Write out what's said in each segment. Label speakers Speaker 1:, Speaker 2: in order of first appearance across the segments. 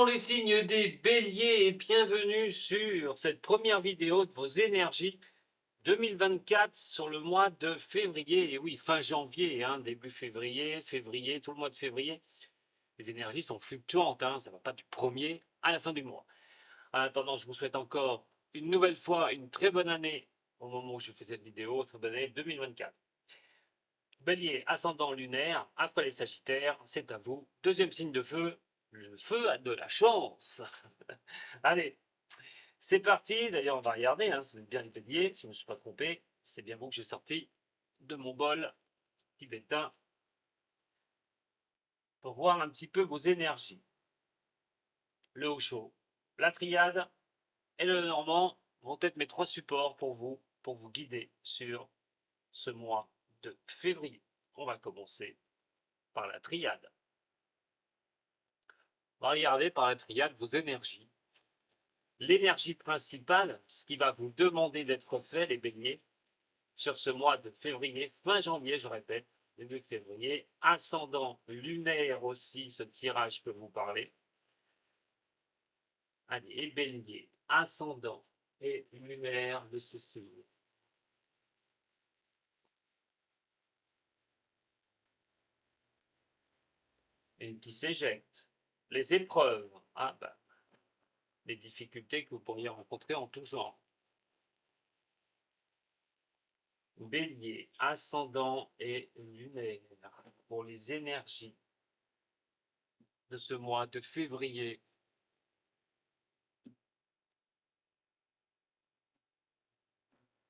Speaker 1: Bonjour les signes des béliers et bienvenue sur cette première vidéo de vos énergies 2024 sur le mois de février. Et oui, fin janvier, début février, tout le mois de février. Les énergies sont fluctuantes, ça ne va pas du premier à la fin du mois. En attendant, je vous souhaite encore une nouvelle fois une très bonne année au moment où je fais cette vidéo, très bonne année 2024. Bélier, ascendant lunaire, après les sagittaires, c'est à vous. Deuxième signe de feu, le feu a de la chance. Allez, c'est parti. D'ailleurs, on va regarder, c'est bien les béliers, si je ne me suis pas trompé. C'est bien vous que j'ai sorti de mon bol tibétain pour voir un petit peu vos énergies. Le haut chaud, la triade et le normand vont être mes trois supports pour vous guider sur ce mois de février. On va commencer par la triade. On va regarder par la triade vos énergies. L'énergie principale, ce qui va vous demander d'être fait, les béliers, sur ce mois de février, fin janvier, je répète, début février, ascendant lunaire aussi, ce tirage peut vous parler. Allez, et bélier, ascendant et lunaire de ce signe. Et qui s'éjecte. Les épreuves, les difficultés que vous pourriez rencontrer en tout genre. Bélier, ascendant et lunaire pour les énergies de ce mois de février.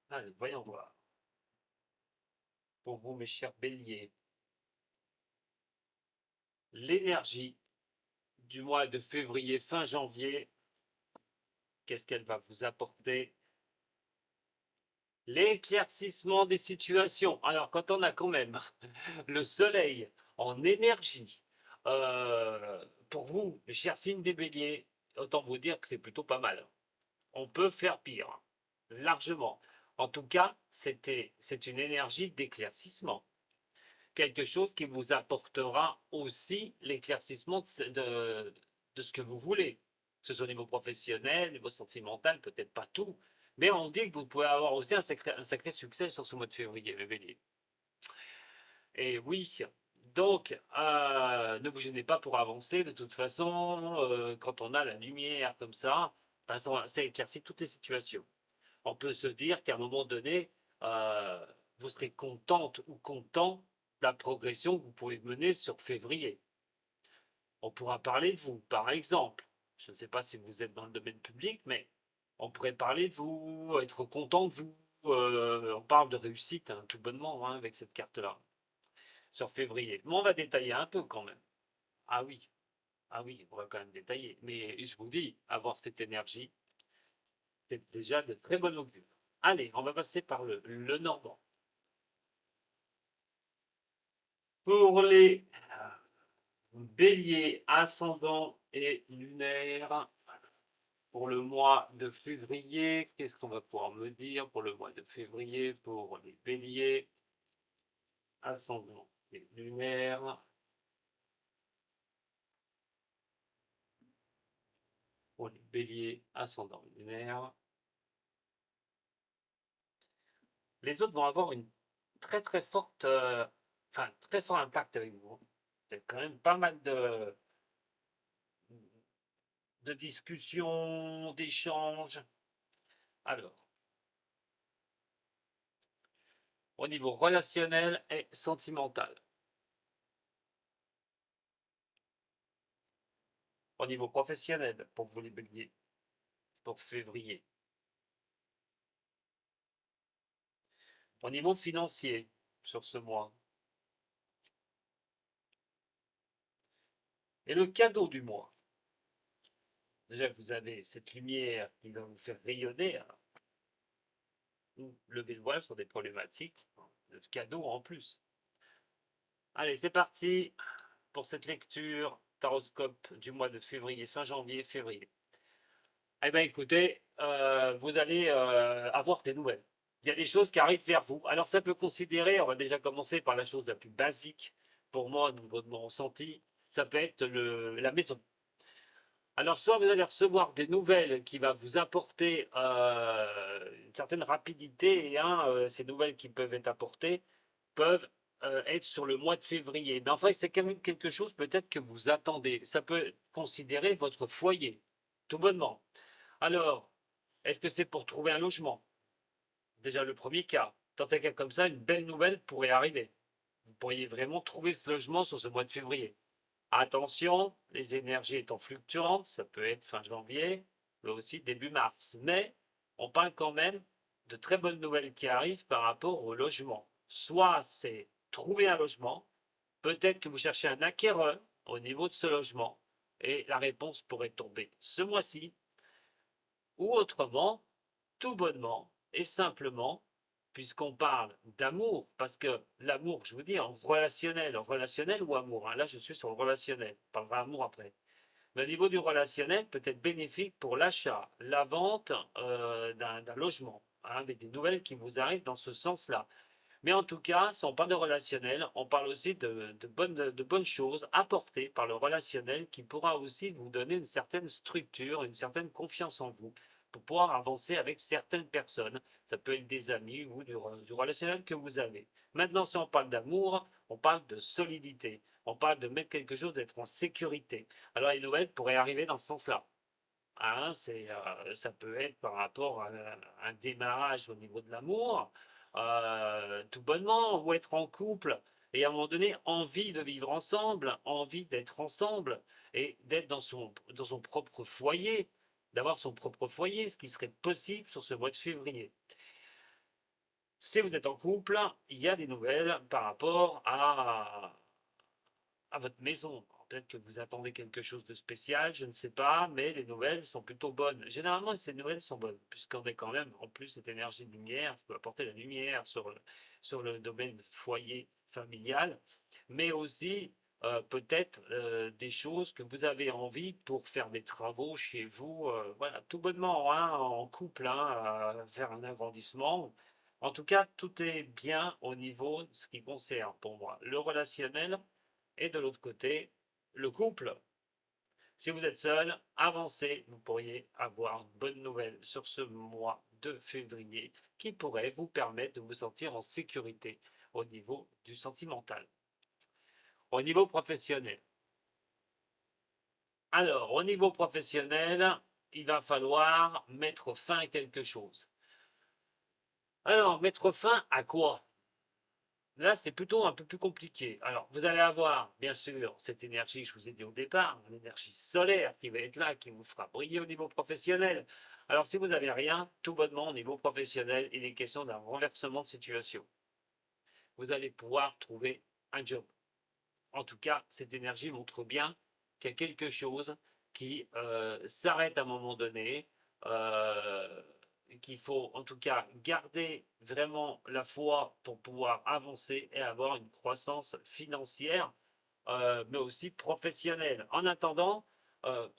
Speaker 1: Allez, voyons voir. Pour vous, mes chers béliers, l'énergie du mois de février, fin janvier, qu'est-ce qu'elle va vous apporter? L'éclaircissement des situations. Alors, quand on a quand même le soleil en énergie, pour vous, mes chers signes des béliers, autant vous dire que c'est plutôt pas mal. On peut faire pire, largement. En tout cas, c'est une énergie d'éclaircissement. Quelque chose qui vous apportera aussi l'éclaircissement de ce que vous voulez. Que ce soit au niveau professionnel, au niveau sentimental, peut-être pas tout. Mais on dit que vous pouvez avoir aussi un sacré succès sur ce mois de février, les béliers. Et oui, donc, ne vous gênez pas pour avancer. De toute façon, quand on a la lumière comme ça éclaircit toutes les situations. On peut se dire qu'à un moment donné, vous serez contente ou content de la progression que vous pouvez mener sur février. On pourra parler de vous, par exemple. Je ne sais pas si vous êtes dans le domaine public, mais on pourrait parler de vous, être content de vous. On parle de réussite, tout bonnement, avec cette carte-là, sur février. Mais on va détailler un peu quand même. Ah oui, on va quand même détailler. Mais je vous dis, avoir cette énergie, c'est déjà de très bon augure. Allez, on va passer par le normand. Pour les béliers, ascendant et lunaire, pour le mois de février, qu'est-ce qu'on va pouvoir me dire pour le mois de février pour les béliers, ascendant et lunaire, pour les béliers, ascendant et lunaire. Les autres vont avoir une très très forte, très fort impact avec vous. C'est quand même pas mal de discussions, d'échanges. Alors, au niveau relationnel et sentimental. Au niveau professionnel, pour vous les béliers, pour février. Au niveau financier, sur ce mois. Et le cadeau du mois. Déjà que vous avez cette lumière qui va vous faire rayonner, ou lever le voile sur des problématiques, le cadeau en plus. Allez, c'est parti pour cette lecture taroscope du mois de février, fin janvier, février. Eh bien, écoutez, vous allez avoir des nouvelles. Il y a des choses qui arrivent vers vous. Alors, ça peut considérer, on va déjà commencer par la chose la plus basique pour moi, au niveau de mon ressenti, ça peut être la maison. Alors, soit vous allez recevoir des nouvelles qui va vous apporter une certaine rapidité, et ces nouvelles qui peuvent être apportées peuvent être sur le mois de février. Mais enfin, c'est quand même quelque chose peut-être que vous attendez. Ça peut considérer votre foyer, tout bonnement. Alors, est-ce que c'est pour trouver un logement? Déjà le premier cas. Dans un cas comme ça, une belle nouvelle pourrait arriver. Vous pourriez vraiment trouver ce logement sur ce mois de février. Attention, les énergies étant fluctuantes, ça peut être fin janvier, mais aussi début mars. Mais on parle quand même de très bonnes nouvelles qui arrivent par rapport au logement. Soit c'est trouver un logement, peut-être que vous cherchez un acquéreur au niveau de ce logement, et la réponse pourrait tomber ce mois-ci, ou autrement, tout bonnement et simplement, puisqu'on parle d'amour, parce que l'amour, je vous dis, en relationnel ou amour, hein, là je suis sur le relationnel, on parlera amour après. Mais au niveau du relationnel, peut être bénéfique pour l'achat, la vente d'un logement, hein, avec des nouvelles qui vous arrivent dans ce sens-là. Mais en tout cas, si on parle de relationnel, on parle aussi de bonnes choses apportées par le relationnel qui pourra aussi vous donner une certaine structure, une certaine confiance en vous pour pouvoir avancer avec certaines personnes. Ça peut être des amis ou du relationnel que vous avez. Maintenant, si on parle d'amour, on parle de solidité. On parle de mettre quelque chose, d'être en sécurité. Alors les nouvelles pourraient arriver dans ce sens-là. Hein, ça peut être par rapport à un démarrage au niveau de l'amour, tout bonnement, ou être en couple et à un moment donné, envie de vivre ensemble, envie d'être ensemble et d'être dans son propre foyer, d'avoir son propre foyer, ce qui serait possible sur ce mois de février. Si vous êtes en couple, il y a des nouvelles par rapport à votre maison. Peut-être que vous attendez quelque chose de spécial, je ne sais pas, mais les nouvelles sont plutôt bonnes. Généralement, ces nouvelles sont bonnes, puisqu'on est quand même, en plus, cette énergie de lumière, ça peut apporter la lumière sur le domaine foyer familial, mais aussi peut-être des choses que vous avez envie pour faire des travaux chez vous, voilà, tout bonnement, hein, en couple, hein, faire un agrandissement. En tout cas, tout est bien au niveau de ce qui concerne pour moi le relationnel et de l'autre côté, le couple. Si vous êtes seul, avancez, vous pourriez avoir une bonne nouvelle sur ce mois de février qui pourrait vous permettre de vous sentir en sécurité au niveau du sentimental. Au niveau professionnel. Alors, au niveau professionnel, il va falloir mettre fin à quelque chose. Alors, mettre fin à quoi? Là, c'est plutôt un peu plus compliqué. Alors, vous allez avoir, bien sûr, cette énergie, je vous ai dit au départ, l'énergie solaire qui va être là, qui vous fera briller au niveau professionnel. Alors, si vous n'avez rien, tout bonnement, au niveau professionnel, il est question d'un renversement de situation. Vous allez pouvoir trouver un job. En tout cas, cette énergie montre bien qu'il y a quelque chose qui s'arrête à un moment donné, euh, qu'il faut en tout cas garder vraiment la foi pour pouvoir avancer et avoir une croissance financière, mais aussi professionnelle. En attendant,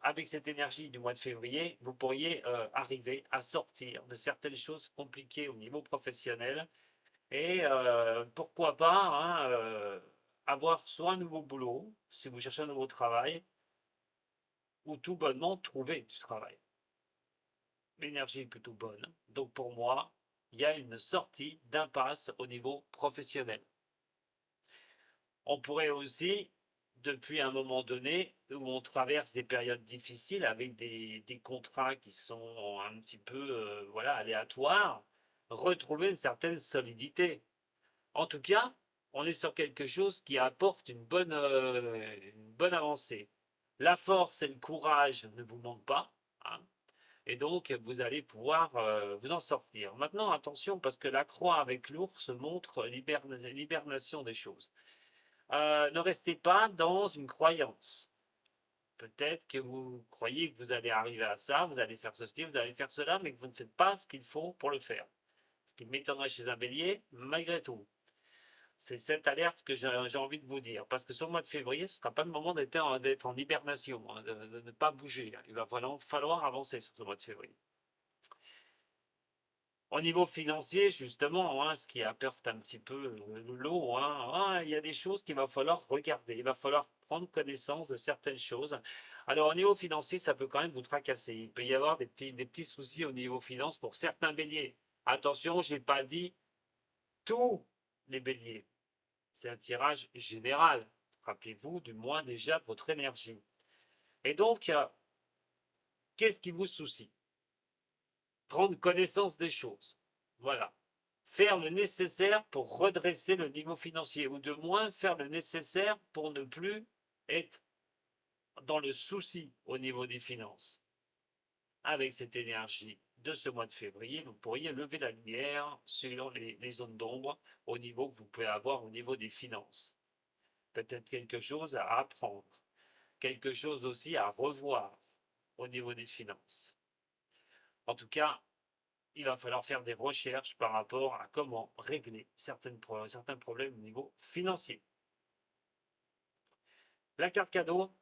Speaker 1: avec cette énergie du mois de février, vous pourriez arriver à sortir de certaines choses compliquées au niveau professionnel et pourquoi pas, hein, avoir soit un nouveau boulot, si vous cherchez un nouveau travail, ou tout bonnement trouver du travail. L'énergie est plutôt bonne. Donc pour moi, il y a une sortie d'impasse au niveau professionnel. On pourrait aussi, depuis un moment donné, où on traverse des périodes difficiles avec des contrats qui sont un petit peu voilà, aléatoires, retrouver une certaine solidité. En tout cas, on est sur quelque chose qui apporte une bonne avancée. La force et le courage ne vous manquent pas, hein, et donc vous allez pouvoir vous en sortir. Maintenant, attention, parce que la croix avec l'ours montre l'hibernation des choses. Ne restez pas dans une croyance. Peut-être que vous croyez que vous allez arriver à ça, vous allez faire ceci, vous allez faire cela, mais que vous ne faites pas ce qu'il faut pour le faire. Ce qui m'étonnerait chez un bélier, malgré tout. C'est cette alerte que j'ai envie de vous dire. Parce que sur le mois de février, ce ne sera pas le moment d'être en hibernation, hein, de ne pas bouger. Il va vraiment falloir avancer sur ce mois de février. Au niveau financier, justement, hein, ce qui apporte un petit peu le lot, hein, il y a des choses qu'il va falloir regarder. Il va falloir prendre connaissance de certaines choses. Alors, au niveau financier, ça peut quand même vous tracasser. Il peut y avoir des petits soucis au niveau finance pour certains béliers. Attention, je n'ai pas dit tous les béliers. C'est un tirage général. Rappelez-vous du moins déjà de votre énergie. Et donc, qu'est-ce qui vous soucie? Prendre connaissance des choses. Voilà. Faire le nécessaire pour redresser le niveau financier, ou de moins faire le nécessaire pour ne plus être dans le souci au niveau des finances. Avec cette énergie de ce mois de février, vous pourriez lever la lumière sur les zones d'ombre au niveau que vous pouvez avoir au niveau des finances. Peut-être quelque chose à apprendre, quelque chose aussi à revoir au niveau des finances. En tout cas, il va falloir faire des recherches par rapport à comment régler certains problèmes au niveau financier. La carte cadeau,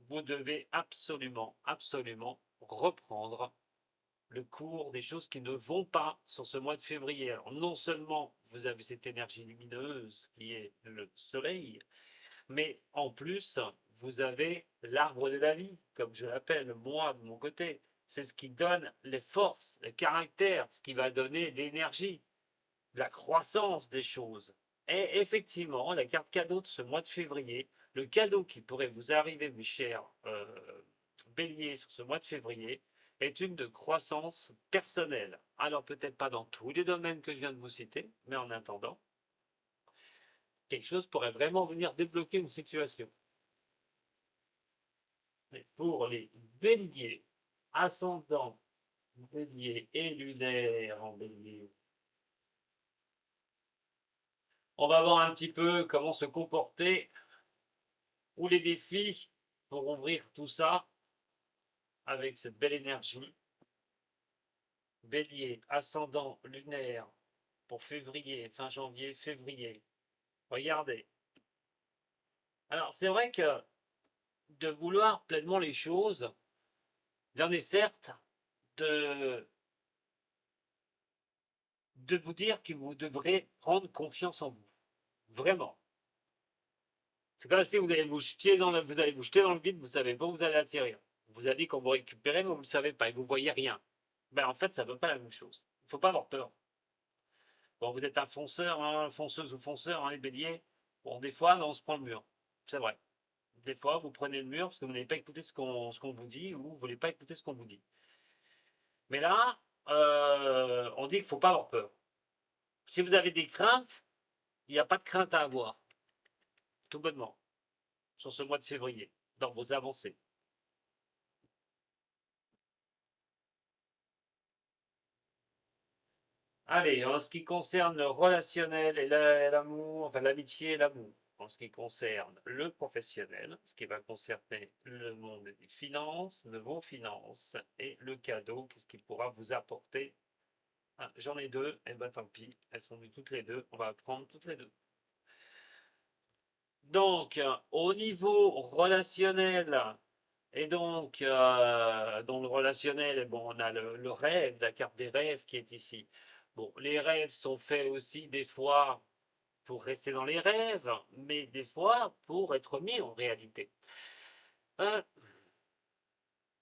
Speaker 1: vous devez absolument, absolument reprendre le cours des choses qui ne vont pas sur ce mois de février. Alors, non seulement vous avez cette énergie lumineuse qui est le soleil, mais en plus, vous avez l'arbre de la vie, comme je l'appelle moi de mon côté. C'est ce qui donne les forces, le caractère, ce qui va donner l'énergie, la croissance des choses. Et effectivement, la carte cadeau de ce mois de février, le cadeau qui pourrait vous arriver, mes chers béliers, sur ce mois de février, est une de croissance personnelle. Alors peut-être pas dans tous les domaines que je viens de vous citer, mais en attendant, quelque chose pourrait vraiment venir débloquer une situation. Mais pour les béliers, ascendant, bélier et lunaire en bélier, on va voir un petit peu comment se comporter ou les défis pour ouvrir tout ça avec cette belle énergie. Bélier, ascendant, lunaire pour février, fin janvier, février. Regardez. Alors c'est vrai que de vouloir pleinement les choses, il en est certes de vous dire que vous devrez prendre confiance en vous. Vraiment. C'est comme si vous allez vous jeter dans le, vide, vous ne savez pas où vous allez atterrir. On vous a dit qu'on vous récupérait, mais vous ne le savez pas et vous ne voyez rien. Ben, en fait, ça ne veut pas la même chose. Il ne faut pas avoir peur. Bon, vous êtes un fonceur, hein, fonceuse ou fonceur, hein, les béliers. Bon, des fois, on se prend le mur. C'est vrai. Des fois, vous prenez le mur parce que vous n'avez pas écouté ce qu'on vous dit ou vous ne voulez pas écouter ce qu'on vous dit. Mais là, on dit qu'il ne faut pas avoir peur. Si vous avez des craintes, il n'y a pas de crainte à avoir. Tout bonnement. Sur ce mois de février, dans vos avancées. Allez, en ce qui concerne le relationnel et l'amour, enfin l'amitié et l'amour, en ce qui concerne le professionnel, ce qui va concerner le monde des finances, de vos finances et le cadeau, qu'est-ce qu'il pourra vous apporter. Ah, j'en ai deux, et ben tant pis, elles sont venues toutes les deux, on va prendre toutes les deux. Donc, au niveau relationnel, et donc, dans le relationnel, bon, on a le rêve, la carte des rêves qui est ici. Bon, les rêves sont faits aussi des fois pour rester dans les rêves, mais des fois pour être mis en réalité. Euh,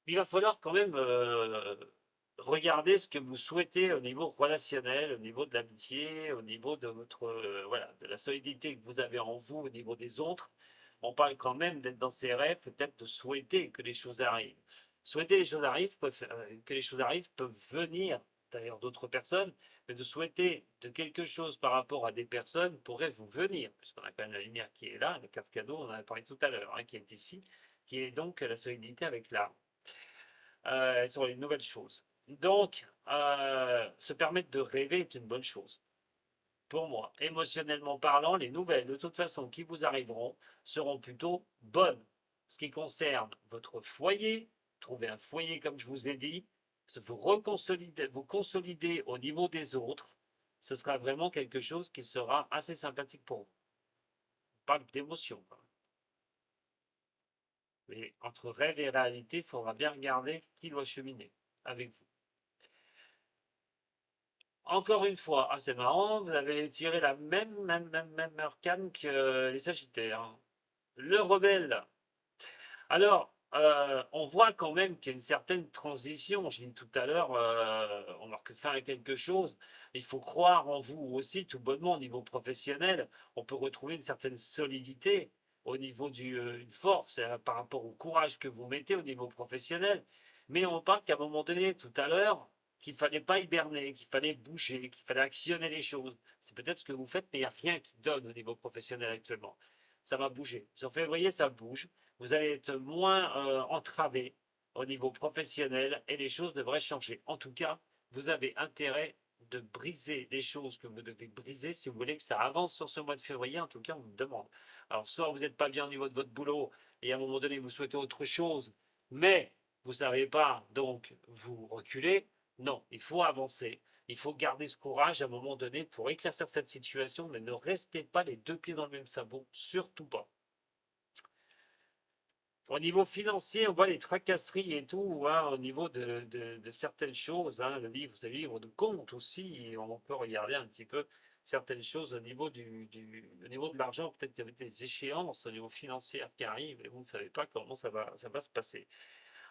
Speaker 1: il va falloir quand même regarder ce que vous souhaitez au niveau relationnel, au niveau de l'amitié, au niveau de votre voilà, de la solidité que vous avez en vous, au niveau des autres. On parle quand même d'être dans ses rêves, peut-être de souhaiter que les choses arrivent. Souhaiter que les choses arrivent peuvent venir d'ailleurs d'autres personnes, mais de souhaiter de quelque chose par rapport à des personnes pourrait vous venir, puisqu'on a quand même la lumière qui est là, la carte cadeau, on en a parlé tout à l'heure, hein, qui est ici, qui est donc la solidité avec l'art sur les nouvelles choses. Donc, se permettre de rêver est une bonne chose. Pour moi, émotionnellement parlant, les nouvelles, de toute façon, qui vous arriveront, seront plutôt bonnes. Ce qui concerne votre foyer, trouver un foyer, comme je vous ai dit, vous consolider au niveau des autres, ce sera vraiment quelque chose qui sera assez sympathique pour vous. On parle d'émotion. Mais entre rêve et réalité, il faudra bien regarder qui doit cheminer avec vous. encore une fois, ah, c'est marrant, vous avez tiré la même arcane que les Sagittaires. Le rebelle. Alors, on voit quand même qu'il y a une certaine transition. J'ai dit tout à l'heure, on marque fin à quelque chose. Il faut croire en vous aussi, tout bonnement, au niveau professionnel. On peut retrouver une certaine solidité au niveau d'une force par rapport au courage que vous mettez au niveau professionnel. Mais on parle qu'à un moment donné, tout à l'heure, qu'il ne fallait pas hiberner, qu'il fallait bouger, qu'il fallait actionner les choses. C'est peut-être ce que vous faites, mais il n'y a rien qui donne au niveau professionnel actuellement. Ça va bouger. Sur février, ça bouge. Vous allez être moins entravé au niveau professionnel et les choses devraient changer. En tout cas, vous avez intérêt de briser des choses que vous devez briser si vous voulez que ça avance sur ce mois de février. En tout cas, on vous demande. Alors, soit vous n'êtes pas bien au niveau de votre boulot et à un moment donné, vous souhaitez autre chose, mais vous ne savez pas, donc vous reculez. Non, il faut avancer. Il faut garder ce courage à un moment donné pour éclaircir cette situation, mais ne restez pas les deux pieds dans le même sabot, surtout pas. Au niveau financier, on voit les tracasseries et tout, hein, au niveau de certaines choses. Hein, le livre, c'est le livre de compte aussi. Et on peut regarder un petit peu certaines choses au niveau, au niveau de l'argent. Peut-être qu'il y avait des échéances au niveau financier qui arrivent et vous ne savez pas comment ça va se passer.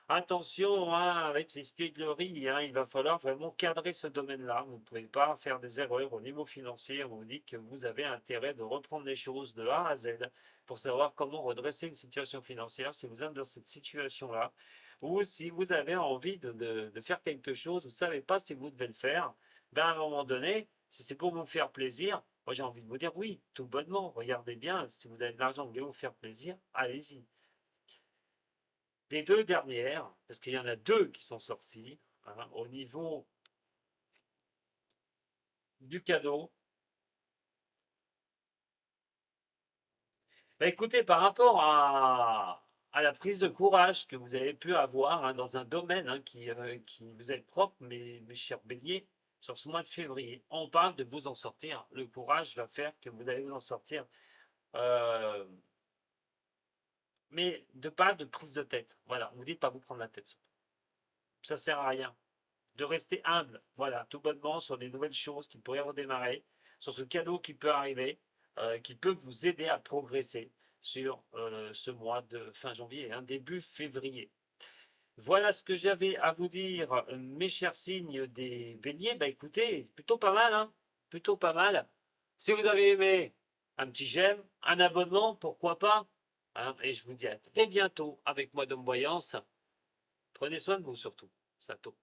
Speaker 1: Attention hein, avec l'espièglerie, hein, il va falloir vraiment cadrer ce domaine-là. Vous ne pouvez pas faire des erreurs au niveau financier. On vous dit que vous avez intérêt de reprendre les choses de A à Z pour savoir comment redresser une situation financière si vous êtes dans cette situation-là. Ou si vous avez envie de faire quelque chose, vous ne savez pas si vous devez le faire, ben à un moment donné, si c'est pour vous faire plaisir, moi j'ai envie de vous dire oui, tout bonnement, regardez bien, si vous avez de l'argent, vous voulez vous faire plaisir, allez-y. Les deux dernières, parce qu'il y en a deux qui sont sorties, hein, au niveau du cadeau. Bah, écoutez, par rapport à la prise de courage que vous avez pu avoir hein, dans un domaine hein, qui vous est propre, mes chers béliers, sur ce mois de février, on parle de vous en sortir. Le courage va faire que vous allez vous en sortir. Euh, mais de pas de prise de tête. Voilà, vous dites pas vous prendre la tête. Ça sert à rien. De rester humble, voilà, tout bonnement sur des nouvelles choses qui pourraient redémarrer, sur ce cadeau qui peut arriver, qui peut vous aider à progresser sur ce mois de fin janvier et un début février. Voilà ce que j'avais à vous dire, mes chers signes des béliers. Bah écoutez, plutôt pas mal, hein, plutôt pas mal. Si vous avez aimé, un petit j'aime, un abonnement, pourquoi pas, hein, et je vous dis à très bientôt avec moi d'Homme Voyance. Prenez soin de vous surtout. Sato.